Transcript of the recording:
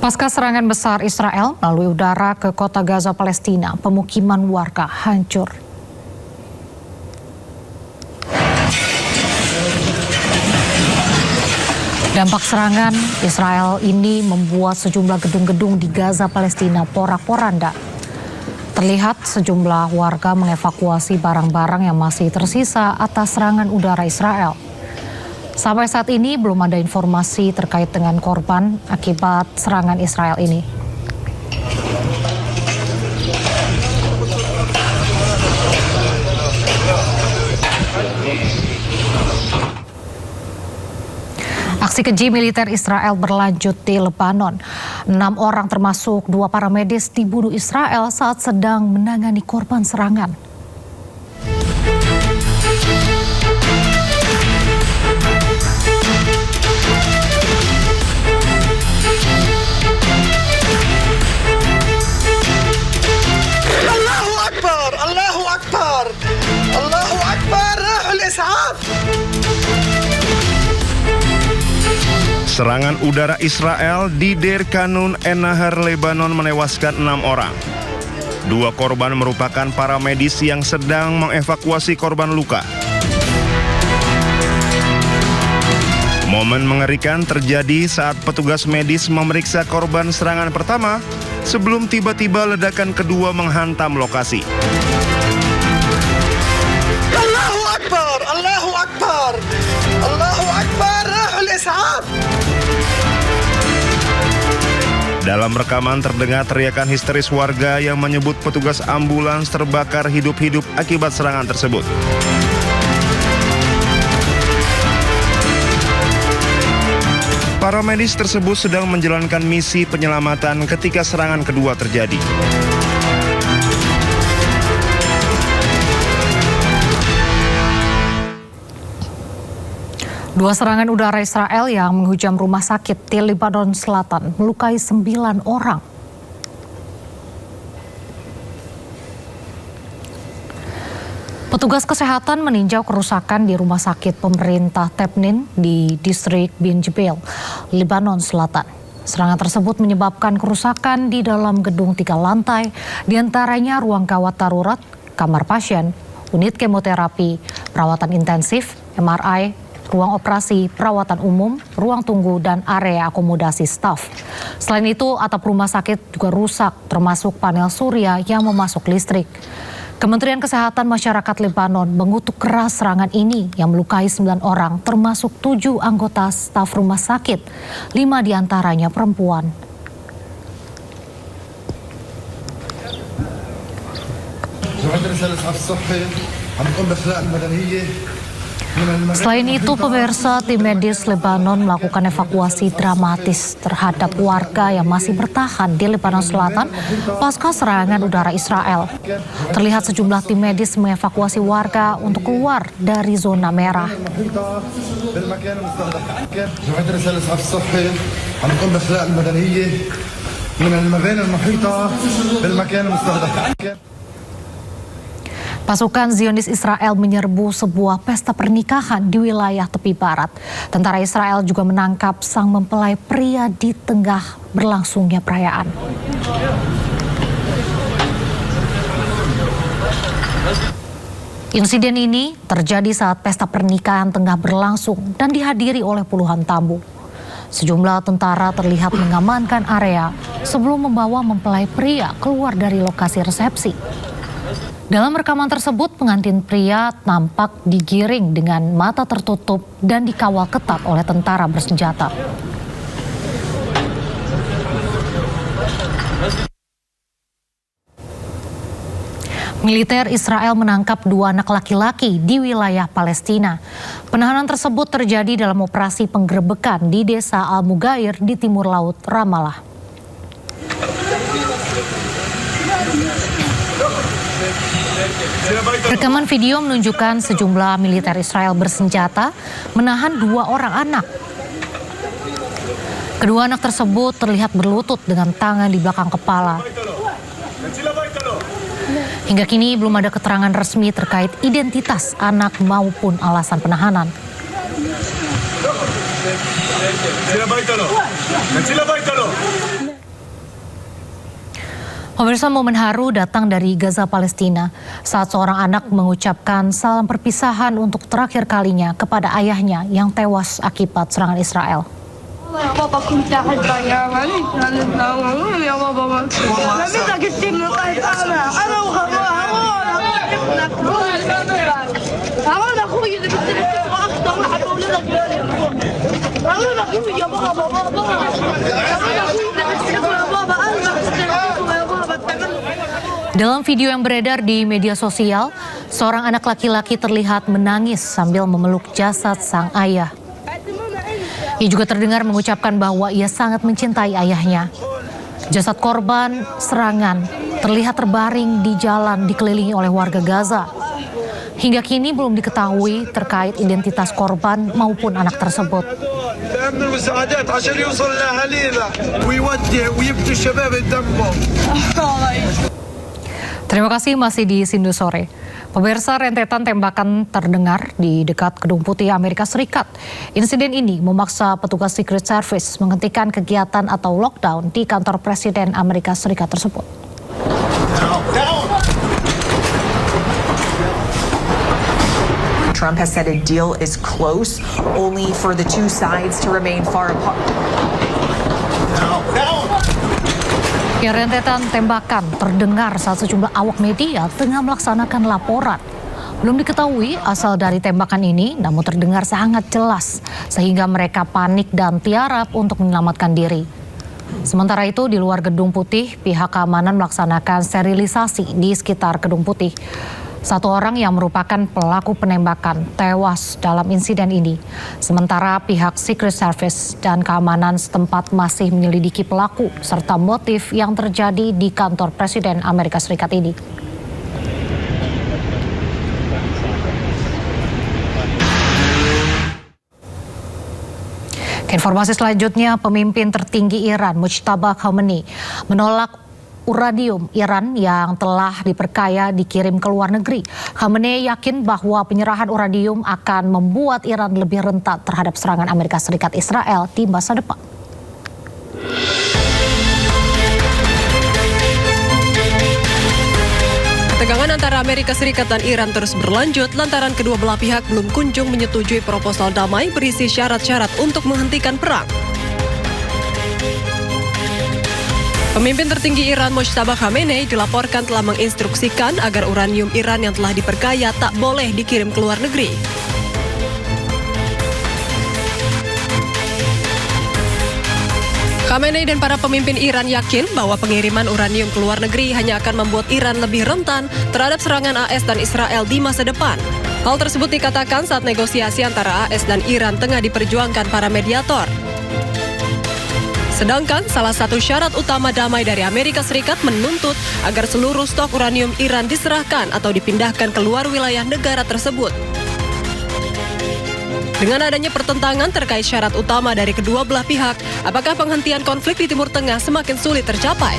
Pasca serangan besar Israel melalui udara ke kota Gaza, Palestina, pemukiman warga hancur. Dampak serangan Israel ini membuat sejumlah gedung-gedung di Gaza, Palestina porak-poranda. Terlihat sejumlah warga mengevakuasi barang-barang yang masih tersisa atas serangan udara Israel. Sampai saat ini belum ada informasi terkait dengan korban akibat serangan Israel ini. Aksi keji militer Israel berlanjut di Lebanon. 6 orang termasuk 2 paramedis dibunuh Israel saat sedang menangani korban serangan. Allahu Akbar, al-Is'af. Serangan udara Israel di Deir Kanun, En-Nahar, Lebanon menewaskan 6 orang. 2 korban merupakan para medis yang sedang mengevakuasi korban luka. Momen mengerikan terjadi saat petugas medis memeriksa korban serangan pertama sebelum tiba-tiba ledakan kedua menghantam lokasi. Allahu Akbar, al-Is'af. Dalam rekaman terdengar teriakan histeris warga yang menyebut petugas ambulans terbakar hidup-hidup akibat serangan tersebut. Para medis tersebut sedang menjalankan misi penyelamatan ketika serangan kedua terjadi. Dua serangan udara Israel yang menghujam rumah sakit di Lebanon Selatan melukai 9 orang. Petugas kesehatan meninjau kerusakan di rumah sakit pemerintah Tebnin di distrik Bin Jbeil, Lebanon Selatan. Serangan tersebut menyebabkan kerusakan di dalam gedung 3 lantai, diantaranya ruang gawat darurat, kamar pasien, unit kemoterapi, perawatan intensif, MRI, ruang operasi, perawatan umum, ruang tunggu, dan area akomodasi staf. Selain itu, atap rumah sakit juga rusak, termasuk panel surya yang memasok listrik. Kementerian Kesehatan Masyarakat Lebanon mengutuk keras serangan ini yang melukai 9 orang, termasuk 7 anggota staf rumah sakit, 5 diantaranya perempuan. Selain itu, pemirsa, tim medis Lebanon melakukan evakuasi dramatis terhadap warga yang masih bertahan di Lebanon Selatan pasca serangan udara Israel. Terlihat sejumlah tim medis mengevakuasi warga untuk keluar dari zona merah. Pasukan Zionis Israel menyerbu sebuah pesta pernikahan di wilayah tepi barat. Tentara Israel juga menangkap sang mempelai pria di tengah berlangsungnya perayaan. Insiden ini terjadi saat pesta pernikahan tengah berlangsung dan dihadiri oleh puluhan tamu. Sejumlah tentara terlihat mengamankan area sebelum membawa mempelai pria keluar dari lokasi resepsi. Dalam rekaman tersebut, pengantin pria nampak digiring dengan mata tertutup dan dikawal ketat oleh tentara bersenjata. Militer Israel menangkap 2 anak laki-laki di wilayah Palestina. Penahanan tersebut terjadi dalam operasi penggerebekan di desa Al-Mugair di timur laut Ramallah. Rekaman video menunjukkan sejumlah militer Israel bersenjata menahan 2 orang anak. Kedua anak tersebut terlihat berlutut dengan tangan di belakang kepala. Hingga kini belum ada keterangan resmi terkait identitas anak maupun alasan penahanan. Pemirsa, momen haru datang dari Gaza, Palestina saat seorang anak mengucapkan salam perpisahan untuk terakhir kalinya kepada ayahnya yang tewas akibat serangan Israel. يا بابا كنت أحبك يا مالك يا بابا لم تجد من قيد أنا أنا أخوي إذا كنت أخطأ واحد أولادك أنا أخوي يا بابا Dalam video yang beredar di media sosial, seorang anak laki-laki terlihat menangis sambil memeluk jasad sang ayah. Ia juga terdengar mengucapkan bahwa ia sangat mencintai ayahnya. Jasad korban serangan terlihat terbaring di jalan dikelilingi oleh warga Gaza. Hingga kini belum diketahui terkait identitas korban maupun anak tersebut. Terima kasih, masih di Sindu Sore. Pemirsa, rentetan tembakan terdengar di dekat Gedung Putih Amerika Serikat. Insiden ini memaksa petugas Secret Service menghentikan kegiatan atau lockdown di kantor Presiden Amerika Serikat tersebut. Trump has said a deal is close, only for the two sides to remain far apart. Ya, rentetan tembakan terdengar saat sejumlah awak media tengah melaksanakan laporan. Belum diketahui asal dari tembakan ini, namun terdengar sangat jelas sehingga mereka panik dan tiarap untuk menyelamatkan diri. Sementara itu, di luar Gedung Putih, pihak keamanan melaksanakan sterilisasi di sekitar Gedung Putih. Satu orang yang merupakan pelaku penembakan tewas dalam insiden ini. Sementara pihak Secret Service dan keamanan setempat masih menyelidiki pelaku serta motif yang terjadi di kantor Presiden Amerika Serikat ini. Informasi selanjutnya, pemimpin tertinggi Iran Mujtaba Khamenei menolak uranium Iran yang telah diperkaya dikirim ke luar negeri. Khamenei yakin bahwa penyerahan uranium akan membuat Iran lebih rentan terhadap serangan Amerika Serikat Israel di masa depan. Ketegangan antara Amerika Serikat dan Iran terus berlanjut lantaran kedua belah pihak belum kunjung menyetujui proposal damai berisi syarat-syarat untuk menghentikan perang. Pemimpin tertinggi Iran Mujtaba Khamenei dilaporkan telah menginstruksikan agar uranium Iran yang telah diperkaya tak boleh dikirim ke luar negeri. Khamenei dan para pemimpin Iran yakin bahwa pengiriman uranium ke luar negeri hanya akan membuat Iran lebih rentan terhadap serangan AS dan Israel di masa depan. Hal tersebut dikatakan saat negosiasi antara AS dan Iran tengah diperjuangkan para mediator. Sedangkan salah satu syarat utama damai dari Amerika Serikat menuntut agar seluruh stok uranium Iran diserahkan atau dipindahkan ke luar wilayah negara tersebut. Dengan adanya pertentangan terkait syarat utama dari kedua belah pihak, apakah penghentian konflik di Timur Tengah semakin sulit tercapai?